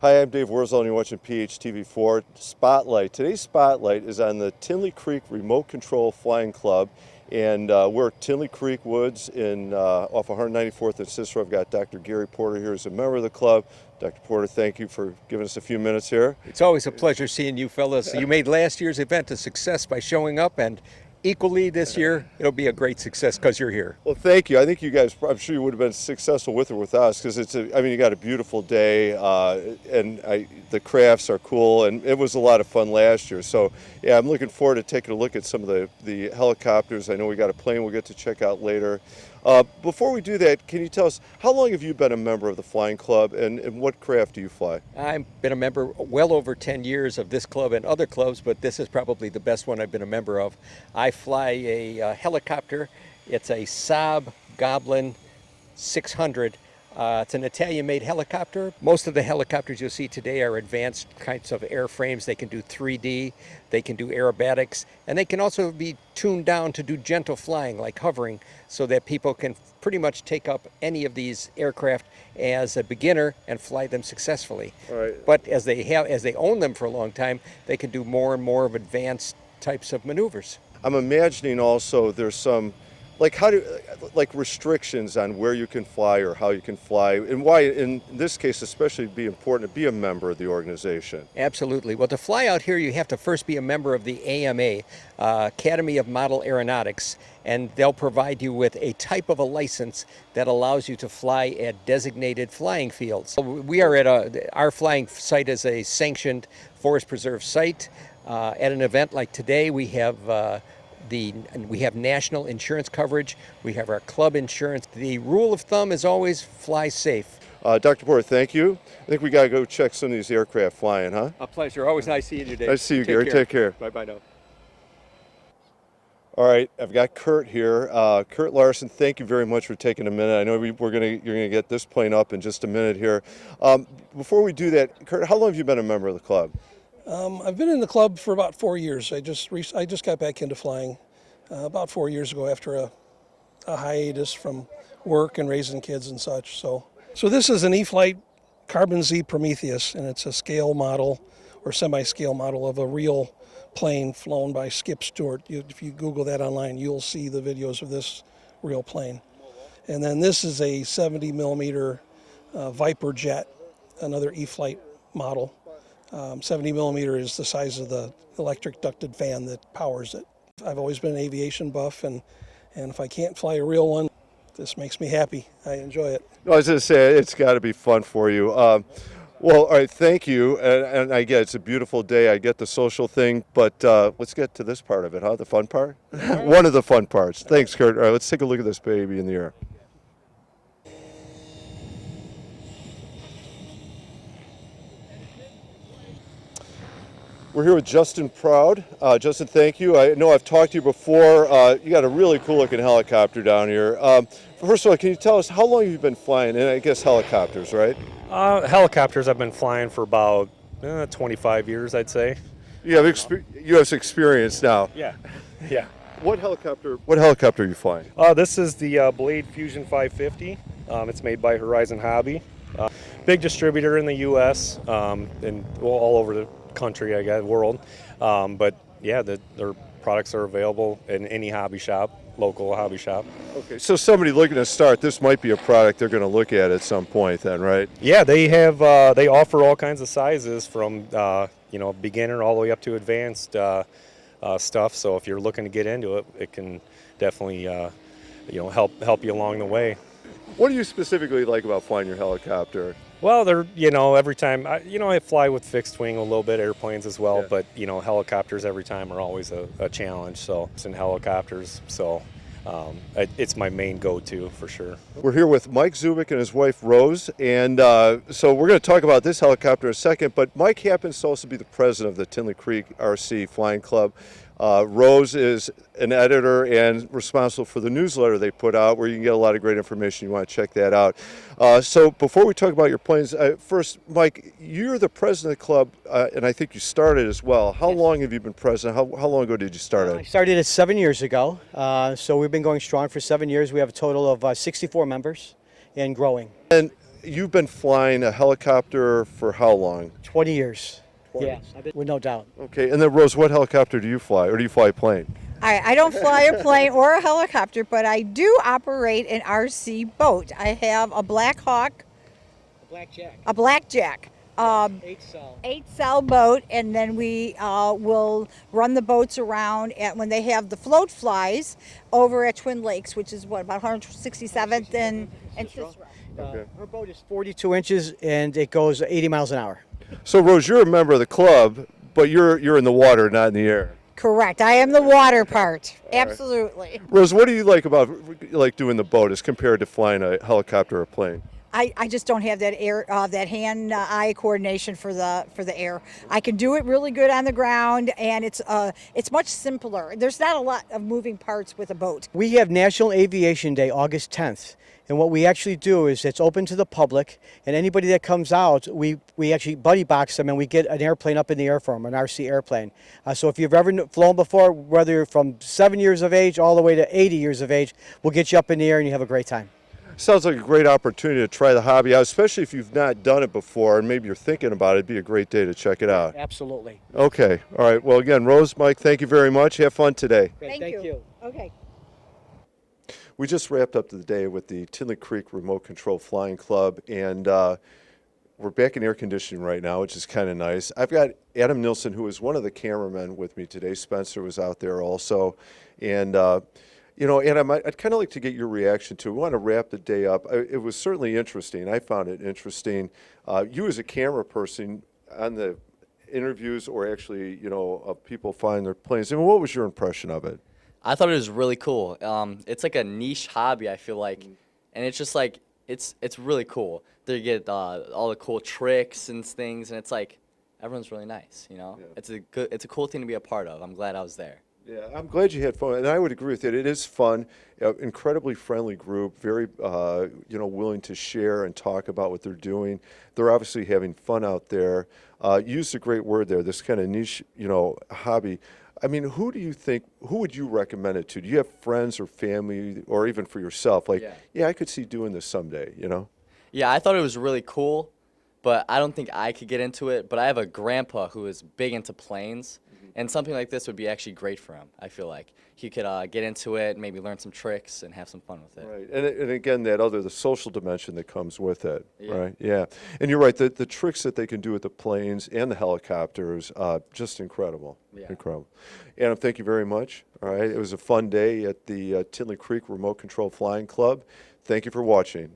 Hi, I'm Dave Wurzel, and you're watching PHTV4 Spotlight. Today's Spotlight is on the Tinley Creek Remote Control Flying Club, and we're at Tinley Creek Woods off 194th and Cicero. I've got Dr. Gary Porter here as a member of the club. Dr. Porter, thank you for giving us a few minutes here. It's always a pleasure seeing you fellas. You made last year's event a success by showing up, and equally this year it'll be a great success because you're here. Well, thank you. I think you guys, I'm sure you would have been successful with or with us because you got a beautiful day the crafts are cool, and it was a lot of fun last year. So, yeah, I'm looking forward to taking a look at some of the helicopters. I know we got a plane we'll get to check out later. Before we do that, can you tell us, how long have you been a member of the Flying Club, and what craft do you fly? I've been a member well over 10 years of this club and other clubs, but this is probably the best one I've been a member of. I fly a helicopter. It's a Saab Goblin 600. It's an Italian-made helicopter. Most of the helicopters you'll see today are advanced kinds of airframes. They can do 3D, they can do aerobatics, and they can also be tuned down to do gentle flying, like hovering, so that people can pretty much take up any of these aircraft as a beginner and fly them successfully. All right. But as they own them for a long time, they can do more and more of advanced types of maneuvers. I'm imagining also there's some restrictions on where you can fly or how you can fly, and why in this case especially be important to be a member of the organization. Absolutely. Well, to fly out here you have to first be a member of the AMA, Academy of Model Aeronautics, and they'll provide you with a type of a license that allows you to fly at designated flying fields. We are at our flying site is a sanctioned forest preserve site. At an event like today we have national insurance coverage. We have our club insurance. The rule of thumb is always fly safe. Dr. Porter, thank you. I think we got to go check some of these aircraft flying, huh? A pleasure. Always nice seeing you, Dave. Nice to see you, Gary. Take care. Bye-bye now. All right, I've got Kurt here. Kurt Larson, thank you very much for taking a minute. I know you're going to get this plane up in just a minute here. Before we do that, Kurt, how long have you been a member of the club? I've been in the club for about 4 years. I just got back into flying about 4 years ago after a hiatus from work and raising kids and such. So this is an E-flite Carbon Z Prometheus, and it's a scale model or semi-scale model of a real plane flown by Skip Stewart. If you Google that online, you'll see the videos of this real plane. And then this is a 70 millimeter Viper jet, another E-flite model. 70 millimeter is the size of the electric ducted fan that powers it. I've always been an aviation buff, and if I can't fly a real one, this makes me happy. I enjoy it. No, I was going to say, it's got to be fun for you. Well, all right, thank you. And I get it's a beautiful day. I get the social thing, but let's get to this part of it, huh? The fun part? One of the fun parts. Thanks, Kurt. All right, let's take a look at this baby in the air. We're here with Justin Proud. Justin, thank you. I know I've talked to you before. You got a really cool looking helicopter down here. First of all, can you tell us how long have you been flying? And I guess helicopters, right? Helicopters I've been flying for about 25 years, I'd say. You have experience now. Yeah, yeah. What helicopter are you flying? This is the Blade Fusion 550. It's made by Horizon Hobby. Big distributor in the U.S. And all over the country, I guess, world. But yeah, their products are available in any hobby shop, local hobby shop. Okay, so somebody looking to start, this might be a product they're going to look at some point then, right? Yeah, they have they offer all kinds of sizes from beginner all the way up to advanced stuff. So if you're looking to get into it, it can definitely help you along the way. What do you specifically like about flying your helicopter? Well, they're, every time, I fly with fixed wing a little bit, airplanes as well, yeah. But, helicopters every time are always a challenge, so it's in helicopters, so it's my main go-to for sure. We're here with Mike Zubik and his wife Rose, and so we're going to talk about this helicopter in a second, but Mike happens to also be the president of the Tinley Creek RC Flying Club. Rose is an editor and responsible for the newsletter they put out, where you can get a lot of great information. You want to check that out. So before we talk about your planes, first, Mike, you're the president of the club, and I think you started as well. How long have you been president? How long ago did you start it? I started it 7 years ago, so we've been going strong for 7 years. We have a total of 64 members and growing. And you've been flying a helicopter for how long? 20 years. Yeah, with no doubt. Okay, and then Rose, what helicopter do you fly, or do you fly a plane? I don't fly a plane or a helicopter, but I do operate an RC boat. I have a Black Hawk, Blackjack. a Blackjack, 8 cell. 8 cell boat, and then we will run the boats around at when they have the float flies over at Twin Lakes, which is what, about 167th and Cicero. Okay. Her boat is 42 inches and it goes 80 miles an hour. So Rose, you're a member of the club, but you're in the water, not in the air. Correct. I am the water part. Absolutely. Rose, what do you like about doing the boat as compared to flying a helicopter or a plane? I just don't have that that hand-eye coordination for the air. I can do it really good on the ground, and it's much simpler. There's not a lot of moving parts with a boat. We have National Aviation Day, August 10th. And what we actually do is it's open to the public, and anybody that comes out, we actually buddy box them and we get an airplane up in the air for them, an RC airplane. So if you've ever flown before, whether you're from 7 years of age all the way to 80 years of age, we'll get you up in the air and you have a great time. Sounds like a great opportunity to try the hobby out, especially if you've not done it before and maybe you're thinking about it. It'd be a great day to check it out. Absolutely. Okay. All right. Well, again, Rose, Mike, thank you very much. Have fun today. Great. Thank you. Okay. We just wrapped up the day with the Tinley Creek Remote Control Flying Club, and we're back in air conditioning right now, which is kind of nice. I've got Adam Nilsson, who is one of the cameramen with me today. Spencer was out there also. And, Adam, I'd kind of like to get your reaction to it. We want to wrap the day up. It was certainly interesting. I found it interesting. You as a camera person on the interviews or actually, of people flying their planes, what was your impression of it? I thought it was really cool. It's like a niche hobby, I feel like, and it's just like it's really cool. They get all the cool tricks and things, and it's like everyone's really nice. Yeah. It's a cool thing to be a part of. I'm glad I was there. Yeah, I'm glad you had fun, and I would agree with it. It is fun, incredibly friendly group, very willing to share and talk about what they're doing. They're obviously having fun out there. Used a great word there. This kind of niche, hobby. I mean, who would you recommend it to? Do you have friends or family or even for yourself? I could see doing this someday, Yeah, I thought it was really cool, but I don't think I could get into it. But I have a grandpa who is big into planes, and something like this would be actually great for him, I feel like. He could get into it, maybe learn some tricks, and have some fun with it. Right, and again, the social dimension that comes with it, right? Yeah, and you're right, the tricks that they can do with the planes and the helicopters, just incredible, incredible. Adam, thank you very much. All right, it was a fun day at the Tinley Creek Remote Control Flying Club. Thank you for watching.